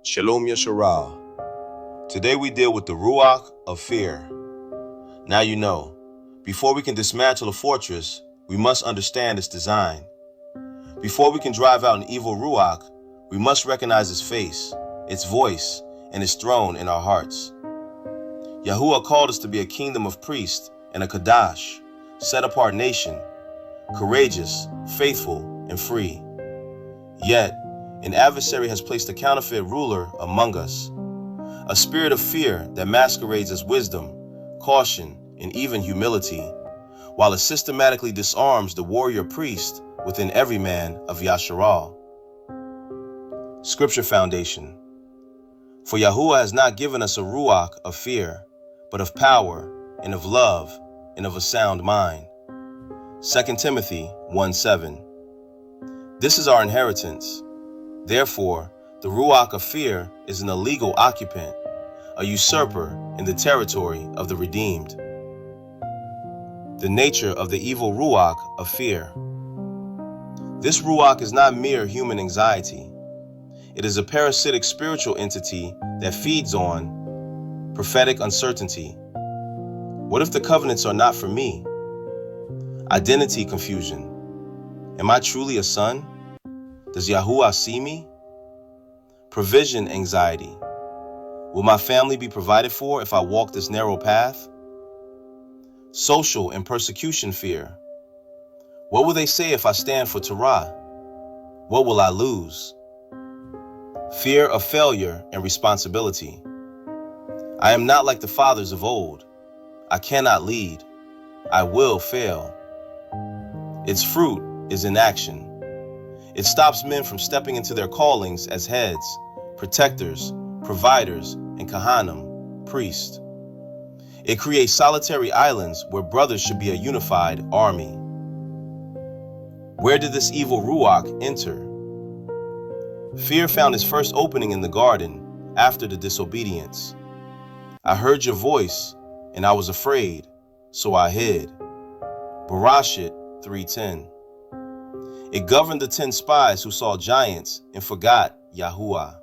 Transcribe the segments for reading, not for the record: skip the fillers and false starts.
Shalom Yasharah. Today we deal with the Ruah of Fear. Now you know, before we can dismantle a fortress, we must understand its design. Before we can drive out an evil Ruach, we must recognize its face, its voice, and its throne in our hearts. YAHUAH called us to be a kingdom of priests and a Kadash, set-apart nation, courageous, faithful, and free. Yet, an adversary has placed a counterfeit ruler among us, a spirit of fear that masquerades as wisdom, caution, and even humility, while it systematically disarms the warrior priest within every man of Yasharah. Scripture Foundation. For YAHUAH has not given us a Ruach of fear, but of power, and of love, and of a sound mind. 2 Timothy 1:7. This is our inheritance. Therefore, the Ruach of fear is an illegal occupant, a usurper in the territory of the redeemed. The nature of the evil Ruach of fear. This Ruach is not mere human anxiety. It is a parasitic spiritual entity that feeds on prophetic uncertainty. What if the covenants are not for me? Identity confusion. Am I truly a son? Does YAHUAH see me? Provision anxiety. Will my family be provided for if I walk this narrow path? Social and persecution fear. What will they say if I stand for Torah? What will I lose? Fear of failure and responsibility. I am not like the fathers of old. I cannot lead. I will fail. Its fruit is inaction. It stops men from stepping into their callings as heads, protectors, providers, and Kahanim, priests. It creates solitary islands where brothers should be a unified army. Where did this evil Ruach enter? Fear found its first opening in the garden after the disobedience. I heard your voice, and I was afraid, so I hid. Barashit 3:10. It governed the 10 spies who saw giants and forgot YAHUAH.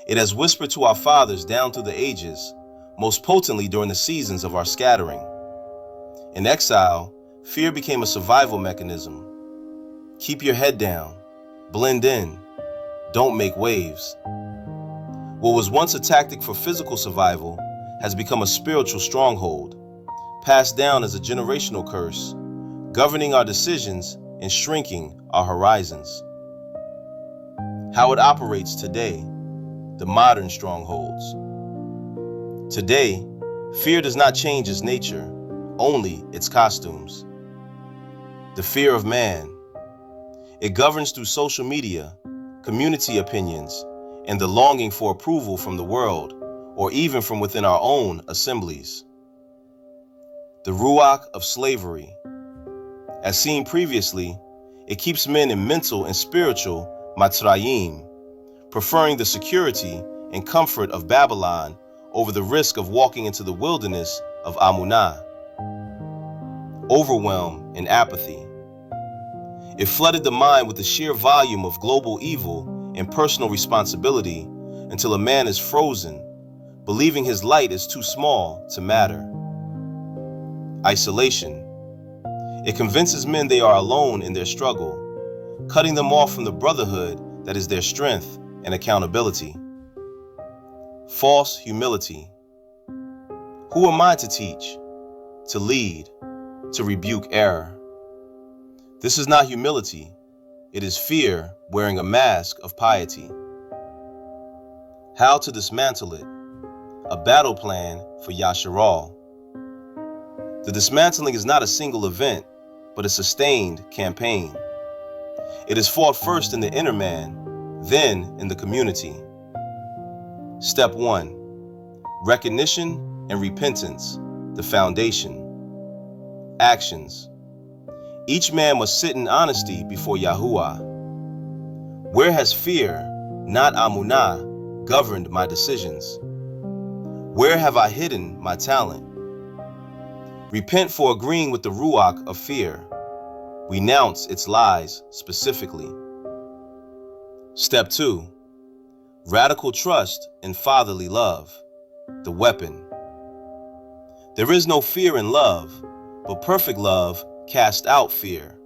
It has whispered to our fathers down through the ages, most potently during the seasons of our scattering. In exile, fear became a survival mechanism. Keep your head down, blend in, don't make waves. What was once a tactic for physical survival has become a spiritual stronghold, passed down as a generational curse, governing our decisions and shrinking our horizons. How it operates today, the modern strongholds. Today, fear does not change its nature, only its costumes. The fear of man. It governs through social media, community opinions, and the longing for approval from the world, or even from within our own assemblies. The Ruach of slavery. As seen previously, it keeps men in mental and spiritual matrayim, preferring the security and comfort of Babylon over the risk of walking into the wilderness of Amunah. Overwhelm and apathy. It flooded the mind with the sheer volume of global evil and personal responsibility until a man is frozen, believing his light is too small to matter. Isolation. It convinces men they are alone in their struggle, cutting them off from the brotherhood that is their strength and accountability. False humility. Who am I to teach, to lead, to rebuke error? This is not humility. It is fear wearing a mask of piety. How to dismantle it. A battle plan for Yasharah. The dismantling is not a single event, but a sustained campaign. It is fought first in the inner man, then in the community. Step 1. Recognition and repentance, the foundation. Actions. Each man must sit in honesty before YAHUAH. Where has fear, not Amunah, governed my decisions? Where have I hidden my talent? Repent for agreeing with the Ruach of fear. Renounce its lies specifically. Step 2. Radical trust and fatherly love, the weapon. There is no fear in love, but perfect love casts out fear.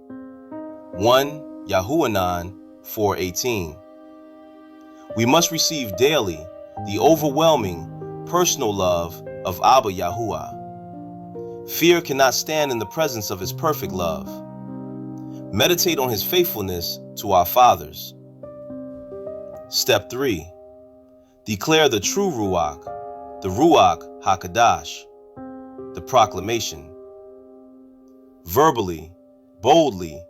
1 YAHUAH 4:18. We must receive daily the overwhelming personal love of Abba YAHUAH. Fear cannot stand in the presence of his perfect love. Meditate on his faithfulness to our fathers. Step 3. Declare the true Ruach, the Ruach HaKadosh, the proclamation. Verbally, boldly,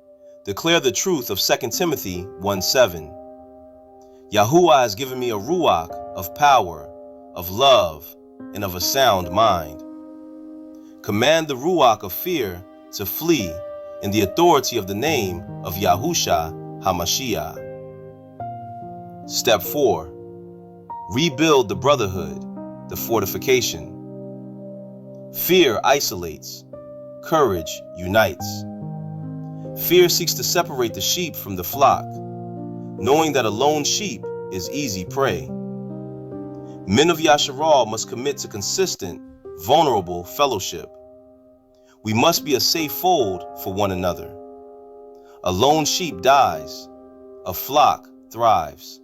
declare the truth of 2 Timothy 1:7. YAHUAH has given me a Ruach of power, of love, and of a sound mind. Command the Ruach of fear to flee in the authority of the name of Yahushua HaMashiach. Step 4. Rebuild the brotherhood, the fortification. Fear isolates. Courage unites. Fear seeks to separate the sheep from the flock, knowing that a lone sheep is easy prey. Men of Yasharal must commit to consistent, vulnerable fellowship. We must be a safe fold for one another. A lone sheep dies, a flock thrives.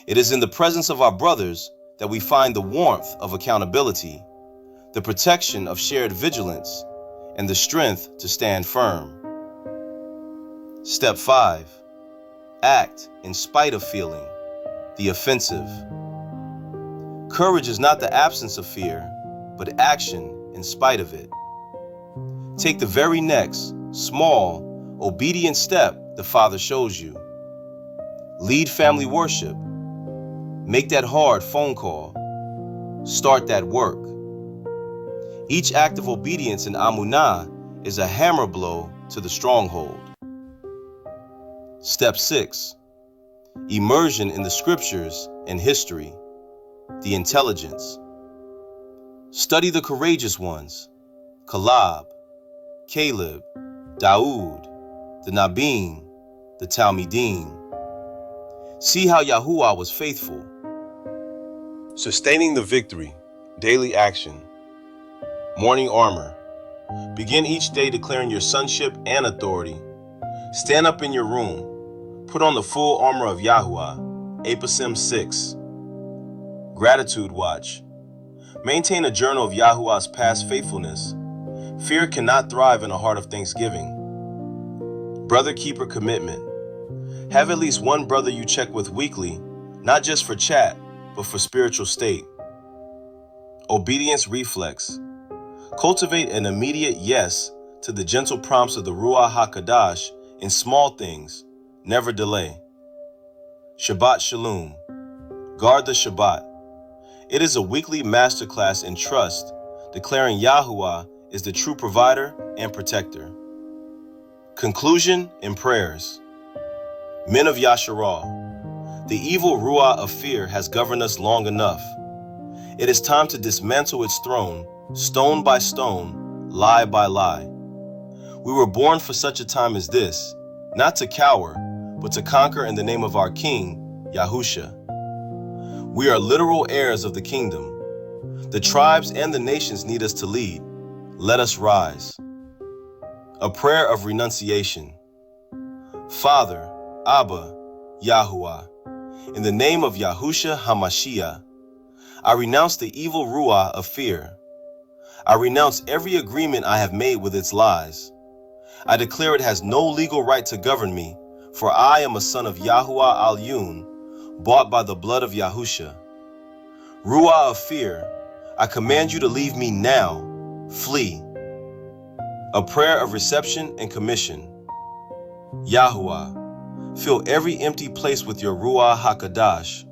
It is in the presence of our brothers that we find the warmth of accountability, the protection of shared vigilance, and the strength to stand firm. Step 5. Act in spite of feeling, the offensive. Courage is not the absence of fear, but action in spite of it. Take the very next, small, obedient step the Father shows you. Lead family worship. Make that hard phone call. Start that work. Each act of obedience in Amunah is a hammer blow to the stronghold. Step 6. Immersion in the scriptures and history, the intelligence. Study the courageous ones, Caleb, Caleb, Daud, the Nabim, the Talmidim. See how YAHUAH was faithful. Sustaining the victory, daily action. Morning armor. Begin each day declaring your sonship and authority. Stand up in your room. Put on the full armor of YAHUAH, Aposim 6. Gratitude watch. Maintain a journal of YAHUAH's past faithfulness. Fear cannot thrive in a heart of thanksgiving. Brother keeper commitment. Have at least one brother you check with weekly, not just for chat, but for spiritual state. Obedience reflex. Cultivate an immediate yes to the gentle prompts of the Ruah HaKadosh in small things. Never delay. Shabbat Shalom. Guard the Shabbat. It is a weekly masterclass in trust, declaring YAHUAH is the true provider and protector. Conclusion and prayers. Men of Yasharal, the evil Ruah of fear has governed us long enough. It is time to dismantle its throne, stone by stone, lie by lie. We were born for such a time as this, not to cower, but to conquer in the name of our King, Yahusha. We are literal heirs of the kingdom. The tribes and the nations need us to lead. Let us rise. A prayer of renunciation. Father, Abba, YAHUAH, in the name of Yahushua HaMashiach, I renounce the evil Ruah of fear. I renounce every agreement I have made with its lies. I declare it has no legal right to govern me, for I am a son of YAHUAH Al-Yun, bought by the blood of Yahusha. Ruah of fear, I command you to leave me now. Flee. A prayer of reception and commission. YAHUAH, fill every empty place with your Ruah HaKadosh.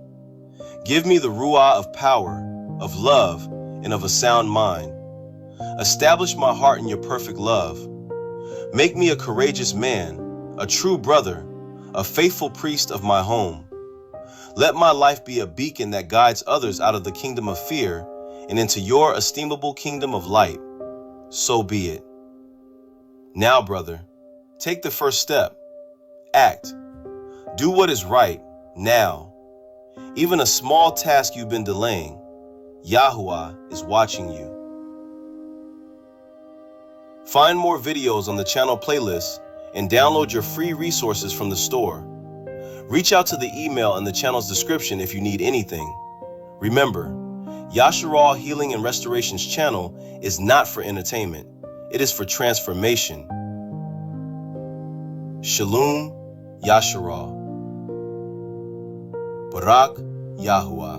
Give me the Ruah of power, of love, and of a sound mind. Establish my heart in your perfect love. Make me a courageous man, a true brother, a faithful priest of my home. Let my life be a beacon that guides others out of the kingdom of fear and into your estimable kingdom of light. So be it. Now, brother, take the first step. Act. Do what is right now. Even a small task you've been delaying, YAHUAH is watching you. Find more videos on the channel playlist and download your free resources from the store. Reach out to the email in the channel's description if you need anything. Remember, YAHUAH Healing and Restoration's channel is not for entertainment. It is for transformation. Shalom, Yasharal. Barak, YAHUAH.